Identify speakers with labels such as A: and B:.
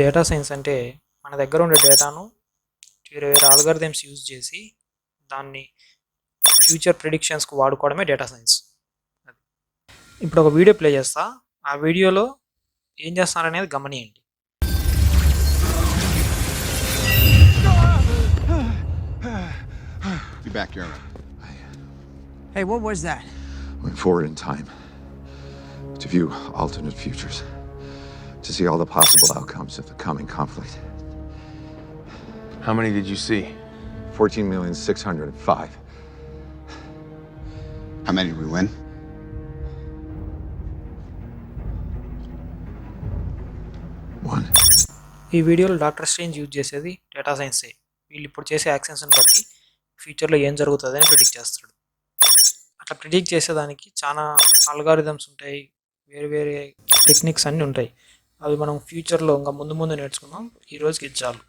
A: Data science అంటే మన దగ్గర ఉండే డేటాను వేరే వేరే ఆల్గరిథమ్స్ యూజ్ చేసి దాన్ని ఫ్యూచర్ ప్రిడిక్షన్స్కి వాడుకోవడమే డేటా సైన్స్. ఇప్పుడు ఒక వీడియో ప్లే చేస్తా, ఆ వీడియోలో ఏం చేస్తారనేది గమనియండి.
B: You back, Yerma.
C: Hey, what was that?
B: Went forward in time to view alternate futures, to see all the possible outcomes of the coming conflict.
D: How many did you see?
B: 14,605,000.
E: How many did we win?
B: One.
A: ఈ వీడియోలో doctor strange use చేసేది data సైన్సే. వీళ్ళు ఇప్పుడు చేసే యాక్షన్స్ని బట్టి ఫ్యూచర్లో ఏం జరుగుతుంది అని ప్రిడిక్ట్ చేస్తాడు. అట్లా ప్రిడిక్ట్ చేసేదానికి చాలా ఆల్గారిథమ్స్ ఉంటాయి, వేరే వేరే టెక్నిక్స్ అన్నీ ఉంటాయి. అవి మనం ఫ్యూచర్లో ఇంకా ముందు ముందు నేర్చుకుందాం. ఈ రోజుకి ఇది చాలు.